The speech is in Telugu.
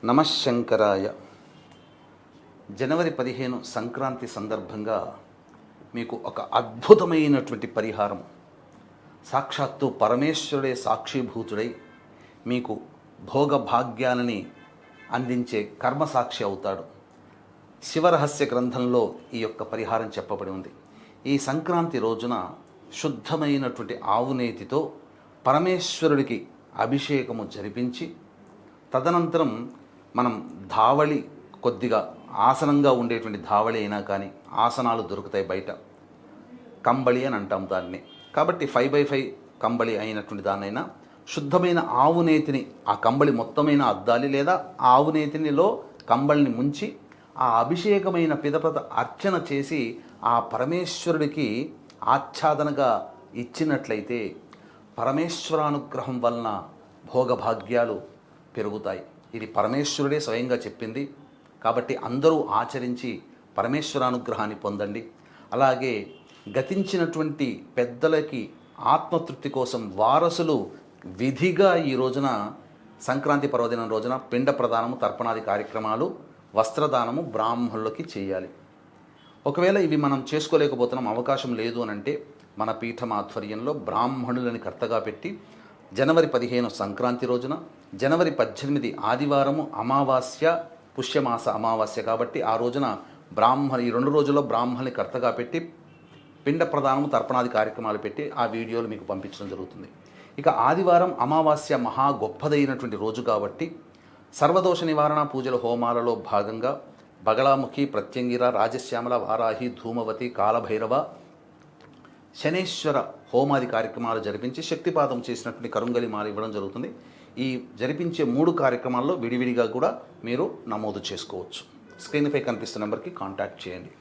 నమశంకరాయ. జనవరి 15 సంక్రాంతి సందర్భంగా మీకు ఒక అద్భుతమైనటువంటి పరిహారం, సాక్షాత్తు పరమేశ్వరుడే సాక్షిభూతుడై మీకు భోగభాగ్యాలని అందించే కర్మసాక్షి అవుతాడు. శివరహస్య గ్రంథంలో ఈ యొక్క పరిహారం చెప్పబడి ఉంది. ఈ సంక్రాంతి రోజున శుద్ధమైనటువంటి ఆవునేతితో పరమేశ్వరుడికి అభిషేకము జరిపించి, తదనంతరం మనం ధావళి, కొద్దిగా ఆసనంగా ఉండేటువంటి ధావళి అయినా కానీ, ఆసనాలు దొరుకుతాయి బయట, కంబళి అని అంటాం దాన్ని. కాబట్టి 5x5 కంబళి అయినటువంటి దాన్నైనా శుద్ధమైన ఆవునేతిని ఆ కంబళి మొత్తమైన అద్దాలి, లేదా ఆవునేతినిలో కంబళిని ముంచి ఆ అభిషేకమైన పిదపద అర్చన చేసి ఆ పరమేశ్వరుడికి ఆచ్ఛాదనగా ఇచ్చినట్లయితే పరమేశ్వరానుగ్రహం వలన భోగభాగ్యాలు పెరుగుతాయి. ఇది పరమేశ్వరుడే స్వయంగా చెప్పింది. కాబట్టి అందరూ ఆచరించి పరమేశ్వరానుగ్రహాన్ని పొందండి. అలాగే గతించినటువంటి పెద్దలకి ఆత్మతృప్తి కోసం వారసులు విధిగా ఈ రోజున సంక్రాంతి పర్వదినం రోజున పిండ ప్రదానము, తర్పణాది కార్యక్రమాలు, వస్త్రదానము బ్రాహ్మణులకి చేయాలి. ఒకవేళ ఇవి మనం చేసుకోలేకపోతున్నాం, అవకాశం లేదు అని అంటే మన పీఠం ఆధ్వర్యంలో బ్రాహ్మణులని కర్తగా పెట్టి జనవరి 15 సంక్రాంతి రోజున, జనవరి 18 ఆదివారము అమావాస్య, పుష్యమాస అమావాస్య కాబట్టి ఆ రోజున ఈ 2 రోజుల్లో బ్రాహ్మణుని కర్తగా పెట్టి పిండ ప్రదానము, తర్పణాది కార్యక్రమాలు పెట్టి ఆ వీడియోలు మీకు పంపించడం జరుగుతుంది. ఇక ఆదివారం అమావాస్య మహా గొప్పదైనటువంటి రోజు కాబట్టి సర్వదోష నివారణ పూజల హోమాలలో భాగంగా బగళాముఖి, ప్రత్యంగిర, రాజశ్యామల, వారాహి, ధూమవతి, కాలభైరవ, శనేశ్వర హోమాది కార్యక్రమాలు జరిపించి శక్తిపాతం చేసినటువంటి కరుంగలి మాల ఇవ్వడం జరుగుతుంది. ఈ జరిపించే 3 కార్యక్రమాల్లో విడివిడిగా కూడా మీరు నమోదు చేసుకోవచ్చు. స్క్రీన్పై కనిపిస్తున్న నెంబర్కి కాంటాక్ట్ చేయండి.